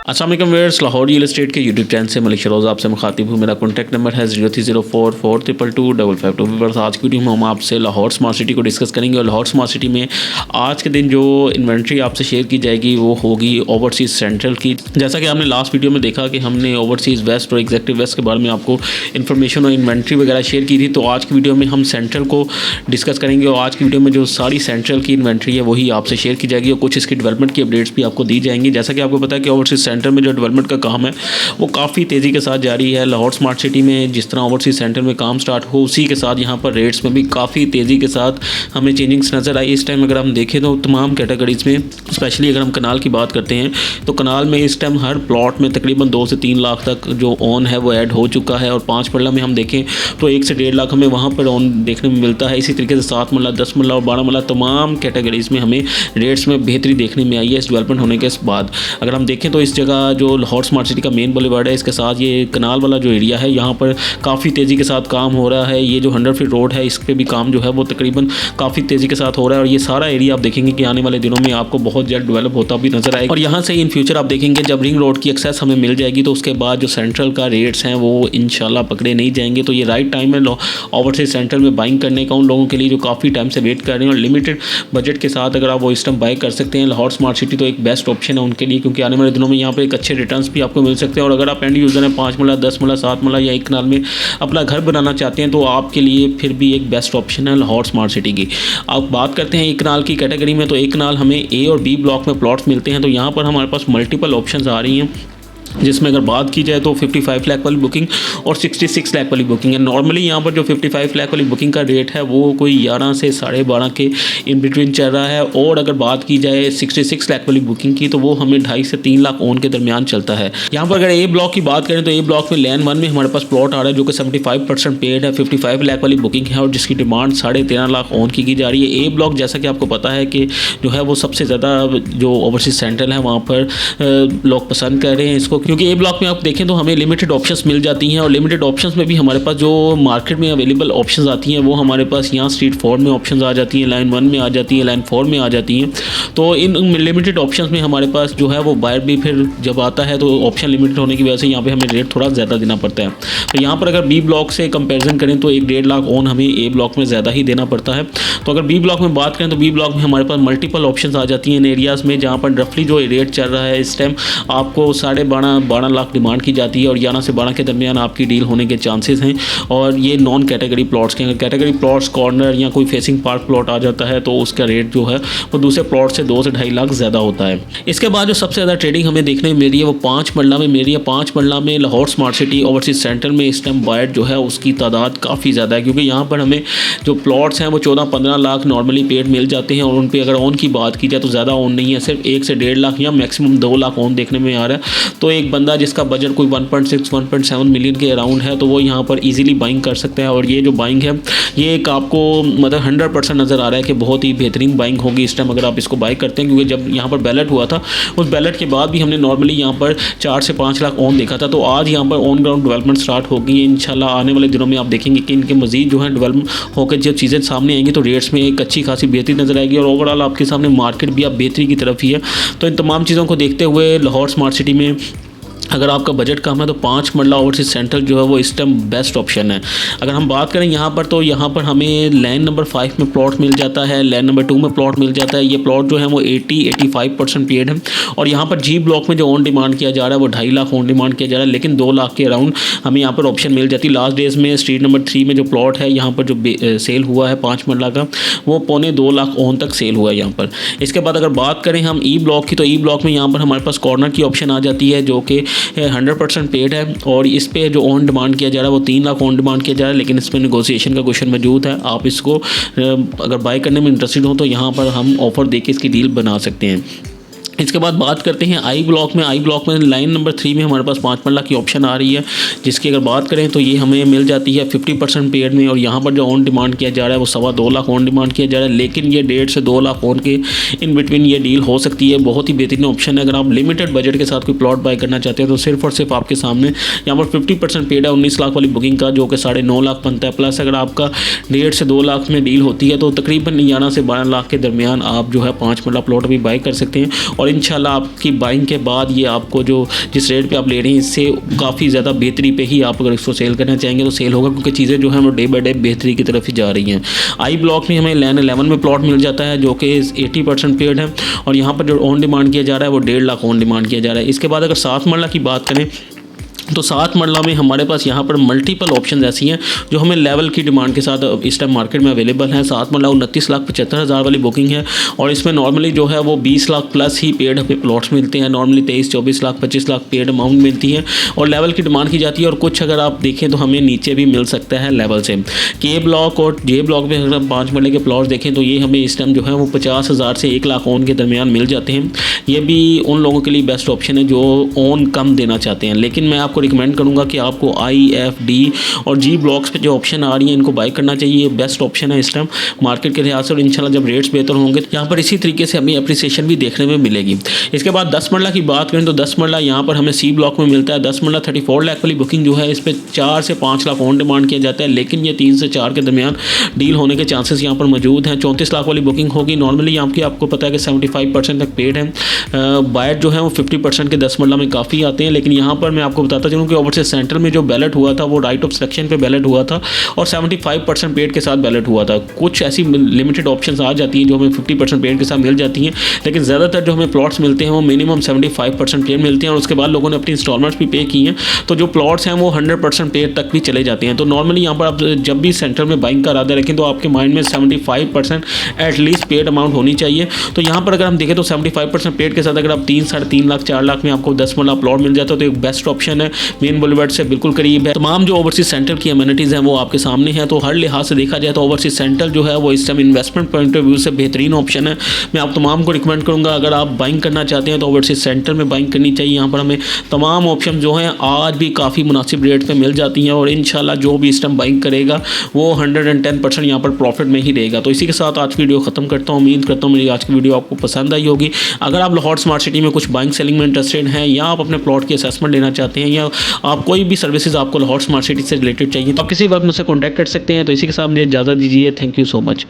अस्सलाम वालेकुम viewers, Lahore real estate के यूट्यूब चैनल से मलिक शरोज़ आपसे मुखातिब हूँ। मेरा कॉन्टैक्ट नंबर है 030442225552। व्यूअर्स, आज की वीडियो में हम आपसे लाहौर स्मार्ट सिटी को डिस्कस करेंगे और लाहौर स्मार्ट सिटी में आज के दिन जो इन्वेंट्री आपसे शेयर की जाएगी वो होगी ओवरसीज़ सेंट्रल की। जैसा कि आपने लास्ट वीडियो में देखा कि हमने ओवरसीज़ वेस्ट और एग्जेक्टिव वेस्ट के बारे में आपको इन्फॉर्मेशन और इन्वेंट्री वगैरह शेयर की थी, तो आज की वीडियो में हम सेंट्रल को डिस्कस करेंगे और आज की वीडियो में जो सारी सेंट्रल की इन्वेंट्री है वही आपसे शेयर की जाएगी और कुछ इसकी डेवलपमेंट की अपडेट्स भी आपको दी जाएंगी। जैसा कि आपको पता है कि ओवरसीज़ सेंटर में जो डेवलपमेंट का काम है वो काफ़ी तेज़ी के साथ जारी है। लाहौर स्मार्ट सिटी में जिस तरह ओवरसीज़ सेंटर में काम स्टार्ट हो उसी के साथ यहाँ पर रेट्स में भी काफ़ी तेज़ी के साथ हमें चेंजिंग्स नज़र आई। इस टाइम अगर हम देखें तो तमाम कैटेगरीज़ में, स्पेशली अगर हम कनाल की बात करते हैं तो कनाल में इस टाइम हर प्लॉट में तकरीबन 2 से 3 लाख तक जो ऑन है वो ऐड हो चुका है। और 5 मरला में हम देखें तो 1 से 1.5 लाख हमें वहाँ पर ऑन देखने में मिलता है। इसी तरीके से 7 मरला, 10 मरला और 12 मरला तमाम कैटेगरीज़ में हमें रेट्स में बेहतरी देखने में आई है इस डेवलपमेंट होने के बाद। अगर हम देखें तो इस जगह जो लाहौर स्मार्ट सिटी का मेन बुलेवार्ड है, इसके साथ ये कनाल वाला जो एरिया है यहाँ पर काफ़ी तेज़ी के साथ काम हो रहा है। ये जो 100 फीट रोड है इस पर भी काम जो है वो तकरीबन काफ़ी तेज़ी के साथ हो रहा है और ये सारा एरिया आप देखेंगे कि आने वाले दिनों में आपको बहुत जल्द डेवलप होता भी नजर आएगा। और यहाँ से इन फ्यूचर आप देखेंगे जब रिंग रोड की एक्सेस हमें मिल जाएगी तो उसके बाद जो सेंट्रल का रेट्स हैं वो इंशाल्लाह पकड़े नहीं जाएंगे। तो ये राइट टाइम है ओवरसीज़ सेंट्रल में बाइंग करने का उन लोगों के लिए जो काफ़ी टाइम से वेट कर रहे हैं और लिमिटेड बजट के साथ अगर आप वो इस टाइम बाई कर सकते हैं। लाहौर स्मार्ट सिटी तो एक बेस्ट ऑप्शन है उनके लिए, क्योंकि आने वाले दिनों में यहाँ पर एक अच्छे रिटर्न्स भी आपको मिल सकते हैं। और अगर आप एंड यूज़र हैं 5 मरला, 10 मरला, 7 मरला या एक कनाल में अपना घर बनाना चाहते हैं तो आपके लिए फिर भी एक बेस्ट ऑप्शन है लाहौर स्मार्ट सिटी की। आप बात करते हैं एक कनाल की कैटेगरी में, तो एक कनाल हमें ए और बी ब्लॉक में प्लॉट्स मिलते हैं। तो यहाँ पर हमारे पास मल्टीपल ऑप्शंस आ रही हैं, जिसमें अगर बात की जाए तो 55 लाख वाली बुकिंग और 66 लाख वाली बुकिंग है। नॉर्मली यहाँ पर जो 55 लाख वाली बुकिंग का रेट है वो कोई 11 से 12.5 के इन बिटवीन चल रहा है। और अगर बात की जाए 66 लाख वाली बुकिंग की तो वो हमें 2.5 से 3 लाख ऑन के दरमियान चलता है। यहाँ पर अगर ए ब्लॉक की बात करें तो ए ब्लॉक में लैंड 1 में हमारे पास प्लॉट आ रहा है जो कि 75% पेड है, 55 लाख वाली बुकिंग है और जिसकी डिमांड 13.5 लाख ऑन की जा रही है। ए ब्लॉक जैसा कि आपको पता है कि जो है वो सबसे ज़्यादा जो ओवरसीज़ सेंट्रल है वहाँ पर लोग पसंद कर रहे हैं इसको, क्योंकि ए ब्लॉक में आप देखें तो हमें लिमिटेड ऑप्शंस मिल जाती हैं और लिमिटेड ऑप्शंस में भी हमारे पास जो मार्केट में अवेलेबल ऑप्शंस आती हैं वो हमारे पास यहाँ स्ट्रीट 4 में ऑप्शंस आ जाती हैं, लाइन 1 में आ जाती है, लाइन 4 में आ जाती हैं। तो इन लिमिटेड ऑप्शंस में हमारे पास जो है वो बायर भी फिर जब आता है तो ऑप्शन लिमिटेड होने की वजह से यहाँ पर हमें रेट थोड़ा ज़्यादा देना पड़ता है। तो यहाँ पर अगर बी ब्लॉक से कंपेरिजन करें तो 1.5 लाख ऑन हमें ए ब्लॉक में ज़्यादा ही देना पड़ता है। तो अगर बी ब्लॉक में बात करें तो बी ब्लॉक में हमारे पास मल्टीपल ऑप्शंस आ जाती हैं इन एरियाज़ में, जहाँ पर रफली जो रेट चल रहा है इस टाइम आपको 12.5 लाख डिमांड की जाती है और 11 से 12 के दरमियान आपकी डील होने के चांसेस हैं। और ये नॉन कैटेगरी प्लॉट्स के, अगर कैटेगरी प्लॉट्स कॉर्नर या कोई फेसिंग पार्क प्लॉट आ जाता है तो उसका रेट जो है वो दूसरे प्लॉट से 2 से 2.5 लाख ज़्यादा होता है। इसके बाद जो सबसे ज़्यादा ट्रेडिंग हमें देखने में मिल रही है वो 5 मरला में मिल रही है। 5 मरला में Lahore smart city overseas centre में इस टाइम बायर जो है उसकी तादाद काफ़ी ज़्यादा है, क्योंकि यहाँ पर हमें जो प्लॉट्स हैं वो 14-15 लाख नॉर्मली पेड मिल जाते हैं और उन पर अगर ऑन की बात की जाए तो ज़्यादा ऑन नहीं है, सिर्फ 1 से 1.5 लाख या मैक्सिमम 2 लाख ऑन देखने में आ रहा है। तो एक बंदा जिसका बजट कोई 1.6-1.7 मिलियन के अराउंड है तो वो यहाँ पर इजीली बाइंग कर सकता है। और ये जो बाइंग है ये एक आपको मतलब 100% नज़र आ रहा है कि बहुत ही बेहतरीन बाइंग होगी इस टाइम अगर आप इसको बाई करते हैं, क्योंकि जब यहाँ पर बैलेट हुआ था उस बैलेट के बाद भी हमने नॉर्मली यहाँ पर 4 से 5 लाख ऑन देखा था। तो आज यहाँ पर ऑन ग्राउंड डेवलपमेंट स्टार्ट होगी इंशाल्लाह। आने वाले दिनों में आप देखेंगे कि इनके मजीद जो है डेवलप होकर जब चीज़ें सामने आएंगी तो रेट्स में एक अच्छी खासी बेहतरी नज़र आएगी और ओवरऑल आपके सामने मार्केट भी आप बेहतरी की तरफ ही है। तो इन तमाम चीज़ों को देखते हुए लाहौर स्मार्ट सिटी में अगर आपका बजट कम है तो 5 मरला ओवरसीज़ सेंट्रल जो है वो इस टाइम बेस्ट ऑप्शन है। अगर हम बात करें यहाँ पर तो यहाँ पर हमें लाइन नंबर 5 में प्लॉट मिल जाता है, लाइन नंबर 2 में प्लॉट मिल जाता है। ये प्लॉट जो है वो 80-85% पेड है और यहाँ पर जी ब्लॉक में जो ऑन डिमांड किया जा रहा है वो 2.5 लाख ऑन डिमांड किया जा रहा है, लेकिन 2 लाख के अराउंड हमें यहाँ पर ऑप्शन मिल जाती है। लास्ट डेज में स्ट्रीट नंबर 3 में जो प्लॉट है यहाँ पर जो सेल हुआ है 5 मरला का वो 2.25 लाख ऑन तक सेल हुआ है यहाँ पर। इसके बाद अगर बात करें हम ई ब्लॉक की तो ई ब्लॉक में यहाँ पर हमारे पास कॉर्नर की ऑप्शन आ जाती है जो कि 100% पेड है और इस पे जो ऑन डिमांड किया जा रहा है वो 3 लाख ऑन डिमांड किया जा रहा है, लेकिन इसमें नेगोशिएशन का क्वेश्चन मौजूद है। आप इसको अगर बाय करने में इंटरेस्टेड हो तो यहाँ पर हम ऑफ़र देके इसकी डील बना सकते हैं। इसके बाद बात करते हैं आई ब्लॉक में। आई ब्लॉक में लाइन नंबर 3 में हमारे पास 5 मरला की ऑप्शन आ रही है, जिसकी अगर बात करें तो ये हमें मिल जाती है 50% पेड में और यहाँ पर जो ऑन डिमांड किया जा रहा है वो 2.25 लाख ऑन डिमांड किया जा रहा है, लेकिन ये 1.5 से 2 लाख ऑन के इन बिटवीन ये डील हो सकती है। बहुत ही बेहतरीन ऑप्शन है। अगर आप लिमिटेड बजट के साथ कोई प्लॉट बाय करना चाहते हैं तो सिर्फ और सिर्फ आपके सामने यहाँ पर 50% पेड है 19 लाख वाली बुकिंग का, जो कि 9.5 लाख बनता है। प्लस अगर आपका 1.5 से 2 लाख में डील होती है तो तकरीबन 11 से 12 लाख के दरमियान आप जो है 5 मरला प्लॉट भी बाय कर सकते हैं। और और इंशाल्लाह आपकी बाइंग के बाद ये आपको जो जिस रेट पे आप ले रहे हैं इससे काफ़ी ज़्यादा बेहतरी पे ही आप अगर इसको सेल करना चाहेंगे तो सेल होगा, क्योंकि चीज़ें जो है वो डे बाई डे बेहतरी की तरफ ही जा रही हैं। आई ब्लॉक में हमें लैंड 11 में प्लॉट मिल जाता है जो कि 80% पेड है, और यहाँ पर जो ऑन डिमांड किया जा रहा है वो 1.5 लाख ऑन डिमांड किया जा रहा है। इसके बाद अगर 7 मरला की बात करें तो 7 मरला में हमारे पास यहाँ पर मल्टीपल ऑप्शन ऐसी हैं जो हमें लेवल की डिमांड के साथ इस टाइम मार्केट में अवेलेबल हैं। 7 मरला 29,75,000 वाली बुकिंग है, और इसमें नॉर्मली जो है वो 20 लाख प्लस ही पेड हमें प्लॉट्स मिलते हैं। Normally 23, 24 lakh, 25 lakh paid amount मिलती है, और लेवल की डिमांड की जाती है। और कुछ अगर आप देखें तो हमें नीचे भी मिल सकता है लेवल से। के ब्लॉक और जे ब्लॉक में अगर 5 मरले के प्लॉट्स देखें तो ये हमें इस टाइम जो है वो 50,000 से 1 लाख ओन के दरमियान मिल जाते हैं। ये भी उन लोगों के लिए बेस्ट ऑप्शन है जो ओन कम देना चाहते हैं, लेकिन मैं आपको रिकमेंड करूँगा कि आपको आई, एफ, डी और जी ब्लॉक्स पे जो ऑप्शन आ रही हैं इनको बाय करना चाहिए। ये बेस्ट ऑप्शन है इस टाइम मार्केट के लिहाज से, और इंशाल्लाह जब रेट्स बेहतर होंगे तो यहाँ पर इसी तरीके से हमें अप्रिसिएशन भी देखने में मिलेगी। इसके बाद 10 मरला की बात करें तो 10 मरला यहाँ पर हमें सी ब्लॉक में मिलता है। 10 मरला 34 लाख वाली बुकिंग जो है इस पर 4 से 5 लाख ऑन डिमांड किया जाता है, लेकिन ये 3 से 4 के दरमियान डील होने के चांसेस यहाँ पर मौजूद हैं। 34 लाख वाली बुकिंग होगी। नॉर्मली यहाँ की आपको पता है कि 75% तक पेड है। बायर जो है वो 50% के 10 मरला में काफ़ी आते हैं, लेकिन यहाँ पर मैं आपको बताता चलूँ कि ओवरसीज सेंटर में जो बैलेट हुआ था वो राइट ऑफ सिलेक्शन पे बैलेट हुआ था, और 75% पेड के साथ बैलेट हुआ था। कुछ ऐसी लिमिटेड ऑप्शंस आ जाती हैं जो हमें 50% पेड के साथ मिल जाती हैं, लेकिन ज़्यादातर जो हमें प्लॉट्स मिलते हैं वो मिनिमम 75% पेड मिलते हैं, और उसके बाद लोगों ने अपनी इंस्टॉलमेंट्स भी पे की हैं, तो जो प्लॉट्स हैं वो 100% पेड तक भी चले जाते हैं। तो नॉर्मली यहाँ पर आप जब भी सेंटर में बाइंग का इरादा रखें तो आपके माइंड में 75% एटलीस्ट पेड अमाउंट होनी चाहिए। तो यहाँ पर अगर हम देखें तो 75% पेड के साथ अगर आप 3, 3.5 लाख, 4 लाख में आपको 10 मरला प्लॉट मिल जाता है तो एक बेस्ट ऑप्शन है। मेन बुलेवार्ड से बिल्कुल करीब है। तमाम जो ओवरसीज सेंटर की अमेनिटीज़ हैं वो आपके सामने हैं, तो हर लिहाज से देखा जाए तो ओवरसीज सेंटर जो है वो इस time investment point of view से बेहतरीन ऑप्शन है। मैं आप तमाम को रिकमेंड करूँगा अगर आप बाइंग करना चाहते हैं तो ओवरसीज सेंटर में बाइंग करनी चाहिए। यहाँ पर हमें तमाम ऑप्शन जो हैं आज भी काफ़ी मुनासिब रेट पर मिल जाती हैं, और इंशाल्लाह जो भी इस टाइम बाइंग करेगा वो 110% यहाँ पर प्रॉफिट में ही रहेगा। तो इसी के साथ आज की वीडियो ख़त्म करता हूँ। उम्मीद करता हूँ मेरी आज की वीडियो आपको पसंद आई होगी। अगर आप लाहौर स्मार्ट सिटी में कुछ बाइंग सेलिंग में इंटरेस्टेड हैं, या आप अपने प्लॉट की असेसमेंट लेना चाहते हैं, या आप कोई भी सर्विसेज आपको लाहौर स्मार्ट सिटी से रिलेटेड चाहिए तो आप किसी वक्त मुझसे कॉन्टैक्ट कर सकते हैं। तो इसी के साथ मुझे इजाज़त दीजिए। Thank you so much.